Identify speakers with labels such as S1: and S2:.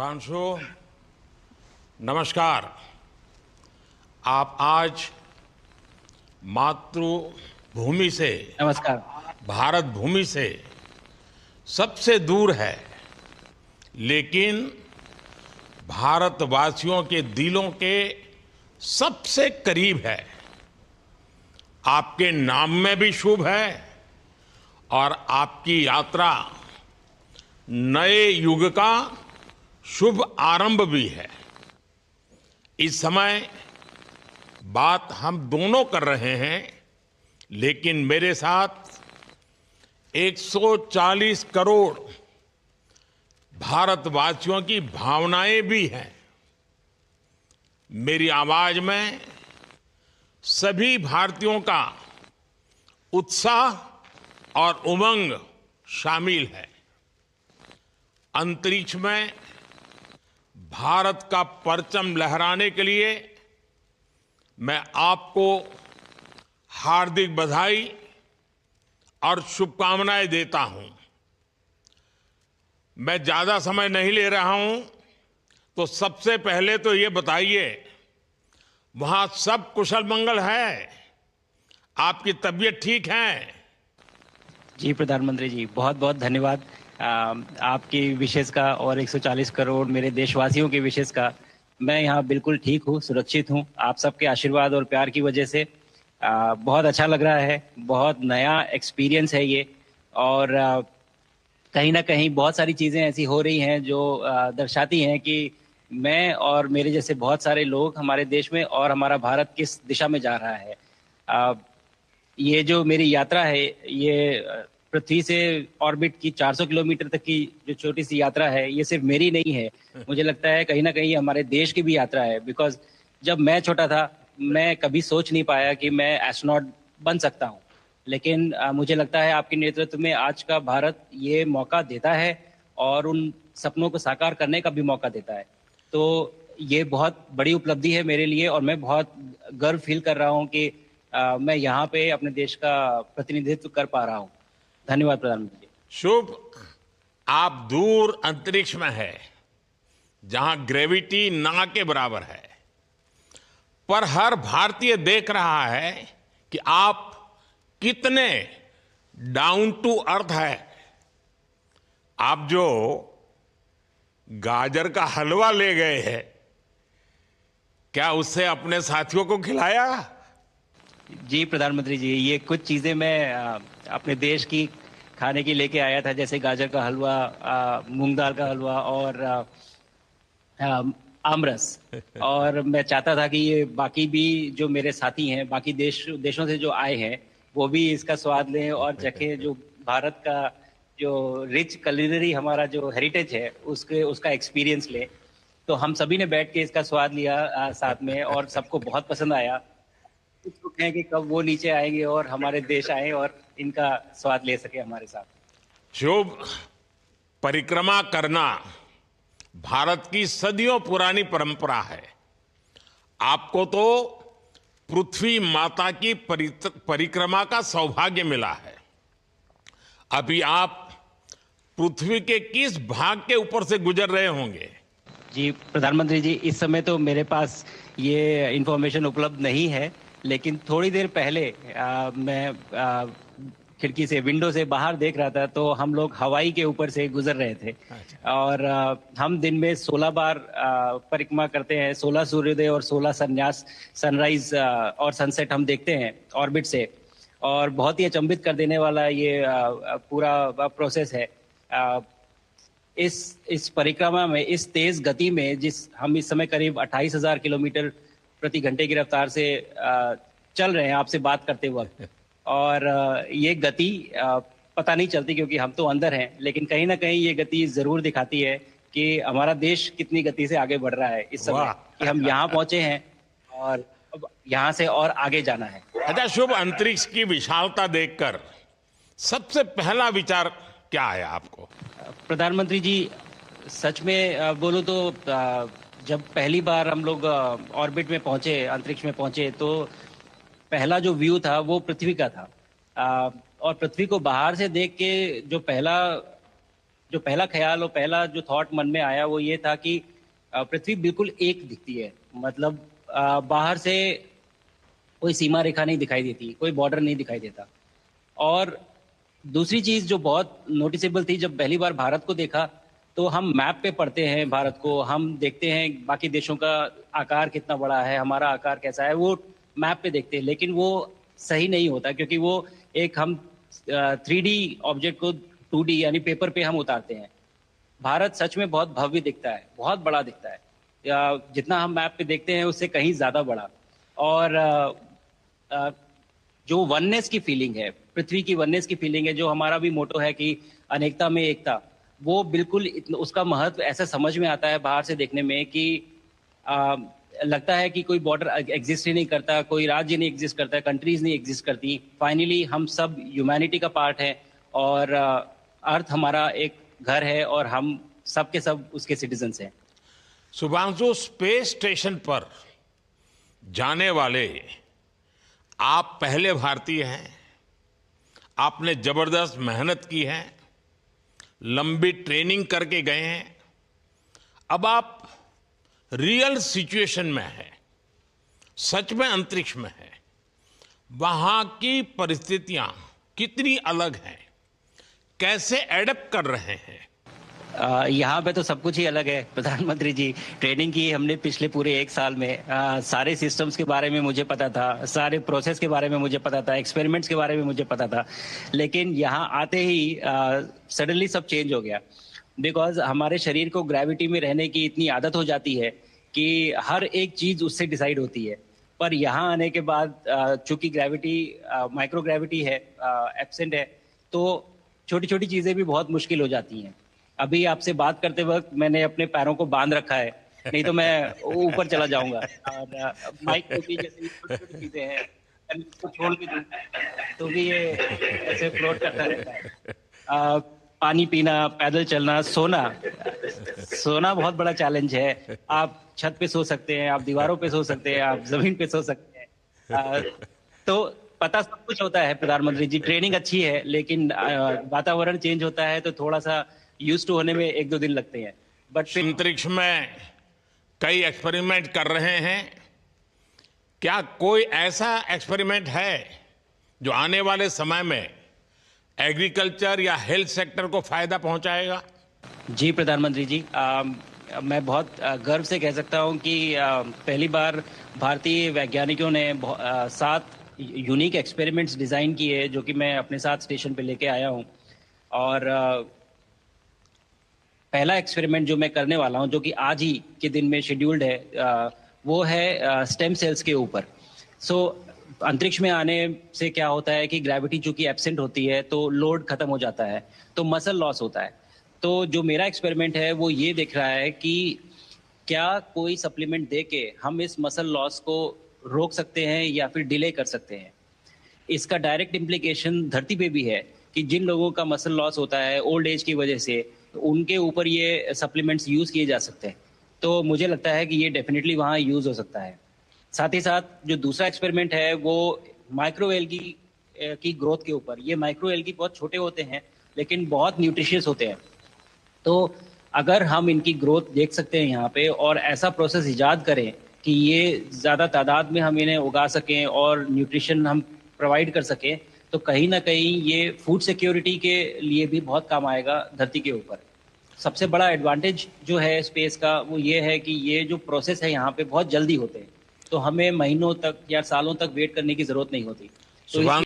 S1: दीपांशु, नमस्कार। आप आज मातृभूमि से,
S2: नमस्कार।
S1: भारत भूमि से सबसे दूर है, लेकिन भारतवासियों के दिलों के सबसे करीब है। आपके नाम में भी शुभ है और आपकी यात्रा नए युग का शुभ आरंभ भी है। इस समय बात हम दोनों कर रहे हैं, लेकिन मेरे साथ 140 करोड़ भारतवासियों की भावनाएं भी हैं। मेरी आवाज में सभी भारतीयों का उत्साह और उमंग शामिल है। अंतरिक्ष में भारत का परचम लहराने के लिए मैं आपको हार्दिक बधाई और शुभकामनाएं देता हूं। मैं ज्यादा समय नहीं ले रहा हूं, तो सबसे पहले तो ये बताइए, वहां सब कुशल मंगल है? आपकी तबीयत ठीक है?
S2: जी प्रधानमंत्री जी, बहुत बहुत धन्यवाद आपकी विशेष का और 140 करोड़ मेरे देशवासियों की विशेष का। मैं यहाँ बिल्कुल ठीक हूँ, सुरक्षित हूँ। आप सबके आशीर्वाद और प्यार की वजह से बहुत अच्छा लग रहा है। बहुत नया एक्सपीरियंस है ये, और कहीं ना कहीं बहुत सारी चीज़ें ऐसी हो रही हैं जो दर्शाती हैं कि मैं और मेरे जैसे बहुत सारे लोग हमारे देश में और हमारा भारत किस दिशा में जा रहा है। ये जो मेरी यात्रा है, ये पृथ्वी से ऑर्बिट की 400 किलोमीटर तक की जो छोटी सी यात्रा है, ये सिर्फ मेरी नहीं है। मुझे लगता है कहीं ना कहीं हमारे देश की भी यात्रा है। बिकॉज जब मैं छोटा था, मैं कभी सोच नहीं पाया कि मैं एस्ट्रोनॉट बन सकता हूँ। लेकिन मुझे लगता है आपके नेतृत्व में आज का भारत ये मौका देता है और उन सपनों को साकार करने का भी मौका देता है। तो ये बहुत बड़ी उपलब्धि है मेरे लिए, और मैं बहुत गर्व फील कर रहा हूँ कि मैं यहाँ पे अपने देश का प्रतिनिधित्व कर पा रहा हूँ। धन्यवाद प्रधानमंत्री जी।
S1: शुभ। आप दूर अंतरिक्ष में है, जहां ग्रेविटी ना के बराबर है, पर हर भारतीय देख रहा है कि आप कितने डाउन टू अर्थ है। आप जो गाजर का हलवा ले गए हैं, क्या उससे अपने साथियों को खिलाया?
S2: जी प्रधानमंत्री जी, ये कुछ चीज़ें मैं अपने देश की खाने की लेके आया था, जैसे गाजर का हलवा, मूंग दाल का हलवा और आमरस। और मैं चाहता था कि ये बाकी भी जो मेरे साथी हैं, बाकी देशों से जो आए हैं, वो भी इसका स्वाद लें और चखें। जो भारत का जो रिच culinary हमारा जो हेरिटेज है, उसका एक्सपीरियंस लें। तो हम सभी ने बैठ के इसका स्वाद लिया साथ में, और सबको बहुत पसंद आया। कुछ लोग हैं कि कब वो नीचे आएंगे और हमारे देश आए और इनका स्वाद ले सके हमारे साथ।
S1: शुभ। परिक्रमा करना भारत की सदियों पुरानी परंपरा है। आपको तो पृथ्वी माता की परिक्रमा का सौभाग्य मिला है। अभी आप पृथ्वी के किस भाग के ऊपर से गुजर रहे होंगे?
S2: जी प्रधानमंत्री जी, इस समय तो मेरे पास ये इंफॉर्मेशन उपलब्ध नहीं है, लेकिन थोड़ी देर पहले मैं खिड़की से, विंडो से बाहर देख रहा था, तो हम लोग हवाई के ऊपर से गुजर रहे थे।
S1: अच्छा।
S2: और हम दिन में 16 बार परिक्रमा करते हैं। 16 सूर्योदय और 16 संन्यास, सनराइज और सनसेट हम देखते हैं ऑर्बिट से। और बहुत ही अचंभित कर देने वाला ये पूरा प्रोसेस है। इस परिक्रमा में, इस तेज गति में, जिस हम इस समय करीब 28,000 किलोमीटर प्रति घंटे की रफ्तार से चल रहे हैं आपसे बात करते वक्त, और ये गति पता नहीं चलती क्योंकि हम तो अंदर हैं, लेकिन कहीं ना कहीं ये गति जरूर दिखाती है कि हमारा देश कितनी गति से आगे बढ़ रहा है इस समय, कि हम यहाँ पहुंचे हैं और अब यहाँ से और आगे जाना है।
S1: अच्छा शुभ, अंतरिक्ष की विशालता देखकर सबसे पहला विचार क्या आया आपको?
S2: प्रधानमंत्री जी, सच में बोलो तो जब पहली बार हम लोग ऑर्बिट में पहुंचे, अंतरिक्ष में पहुंचे, तो पहला जो व्यू था वो पृथ्वी का था। और पृथ्वी को बाहर से देख के जो पहला जो पहला ख्याल और पहला जो थॉट मन में आया वो ये था कि पृथ्वी बिल्कुल एक दिखती है। मतलब बाहर से कोई सीमा रेखा नहीं दिखाई देती, कोई बॉर्डर नहीं दिखाई देता। और दूसरी चीज जो बहुत नोटिसेबल थी, जब पहली बार भारत को देखा तो हम मैप पे पढ़ते हैं भारत को, हम देखते हैं बाकी देशों का आकार कितना बड़ा है, हमारा आकार कैसा है, वो मैप पे देखते हैं। लेकिन वो सही नहीं होता, क्योंकि वो एक हम 3D ऑब्जेक्ट को 2D यानी पेपर पे हम उतारते हैं। भारत सच में बहुत भव्य दिखता है, बहुत बड़ा दिखता है, जितना हम मैप पे देखते हैं उससे कहीं ज्यादा बड़ा। और जो वननेस की फीलिंग है, पृथ्वी की वननेस की फीलिंग है, जो हमारा भी मोटो है कि अनेकता में एकता, वो बिल्कुल उसका महत्व ऐसा समझ में आता है बाहर से देखने में कि लगता है कि कोई बॉर्डर एग्जिस्ट ही नहीं करता, कोई राज्य नहीं एग्जिस्ट करता, कंट्रीज नहीं एग्जिस्ट करती। फाइनली हम सब ह्यूमैनिटी का पार्ट है और अर्थ हमारा एक घर है और हम सब के सब उसके सिटीजन्स हैं।
S1: शुभांशु, स्पेस स्टेशन पर जाने वाले आप पहले भारतीय हैं। आपने जबरदस्त मेहनत की है, लंबी ट्रेनिंग करके गए हैं। अब आप रियल सिचुएशन में है, सच में अंतरिक्ष में है। वहां की परिस्थितियां कितनी अलग हैं, कैसे एडप्ट कर रहे हैं?
S2: यहाँ पे तो सब कुछ ही अलग है प्रधानमंत्री जी। ट्रेनिंग की हमने पिछले पूरे 1 साल में। सारे सिस्टम्स के बारे में मुझे पता था, सारे प्रोसेस के बारे में मुझे पता था, एक्सपेरिमेंट्स के बारे में मुझे पता था। लेकिन यहाँ आते ही सडनली सब चेंज हो गया। बिकॉज हमारे शरीर को ग्रेविटी में रहने की इतनी आदत हो जाती है कि हर एक चीज उससे डिसाइड होती है। पर यहाँ आने के बाद चूंकि ग्रेविटी माइक्रो ग्रेविटी है, एब्सेंट है, तो छोटी छोटी चीजें भी बहुत मुश्किल हो जाती हैं। अभी आपसे बात करते वक्त मैंने अपने पैरों को बांध रखा है, नहीं तो मैं ऊपर चला जाऊंगा। और माइक पे भी जैसे छोटी छोटी चीजें हैं, अगर इसको छोड़ भी दूं तो भी ये ऐसे फ्लोट करता रहता है। पानी पीना, पैदल चलना, सोना बहुत बड़ा चैलेंज है। आप छत पे सो सकते हैं, आप दीवारों पे सो सकते हैं, आप जमीन पे सो सकते हैं। तो पता सब कुछ होता है प्रधानमंत्री जी, ट्रेनिंग अच्छी है, लेकिन वातावरण चेंज होता है तो थोड़ा सा यूज टू होने में 1-2 दिन लगते हैं। बट
S1: अंतरिक्ष में कई एक्सपेरिमेंट कर रहे हैं। क्या कोई ऐसा एक्सपेरिमेंट है जो आने वाले समय में एग्रीकल्चर या हेल्थ सेक्टर को फायदा पहुंचाएगा?
S2: जी प्रधानमंत्री जी, मैं बहुत गर्व से कह सकता हूं कि पहली बार भारतीय वैज्ञानिकों ने 7 यूनिक एक्सपेरिमेंट्स डिजाइन किए, जो कि मैं अपने साथ स्टेशन पे लेके आया हूं। और पहला एक्सपेरिमेंट जो मैं करने वाला हूं, जो कि आज ही के दिन में शेड्यूल्ड है, वो है स्टेम सेल्स के ऊपर। अंतरिक्ष में आने से क्या होता है कि ग्रेविटी चूंकि एब्सेंट होती है तो लोड खत्म हो जाता है, तो मसल लॉस होता है। तो जो मेरा एक्सपेरिमेंट है वो ये देख रहा है कि क्या कोई सप्लीमेंट दे के हम इस मसल लॉस को रोक सकते हैं या फिर डिले कर सकते हैं। इसका डायरेक्ट इम्प्लीकेशन धरती पे भी है कि जिन लोगों का मसल लॉस होता है ओल्ड एज की वजह से, तो उनके ऊपर ये सप्लीमेंट्स यूज किए जा सकते हैं। तो मुझे लगता है कि ये डेफिनेटली वहाँ यूज हो सकता है। साथ ही साथ जो दूसरा एक्सपेरिमेंट है वो माइक्रो एल्गी की ग्रोथ के ऊपर। ये माइक्रो एल्गी बहुत छोटे होते हैं लेकिन बहुत न्यूट्रिशियस होते हैं। तो अगर हम इनकी ग्रोथ देख सकते हैं यहाँ पे और ऐसा प्रोसेस इजाद करें कि ये ज़्यादा तादाद में हम इन्हें उगा सकें और न्यूट्रिशन हम प्रोवाइड कर सकें, तो कहीं ना कहीं ये फूड सिक्योरिटी के लिए भी बहुत काम आएगा धरती के ऊपर। सबसे बड़ा एडवांटेज जो है स्पेस का वो ये है कि ये जो प्रोसेस है यहाँ पे बहुत जल्दी होते हैं, तो हमें महीनों तक या सालों तक वेट करने की जरूरत नहीं होती। तो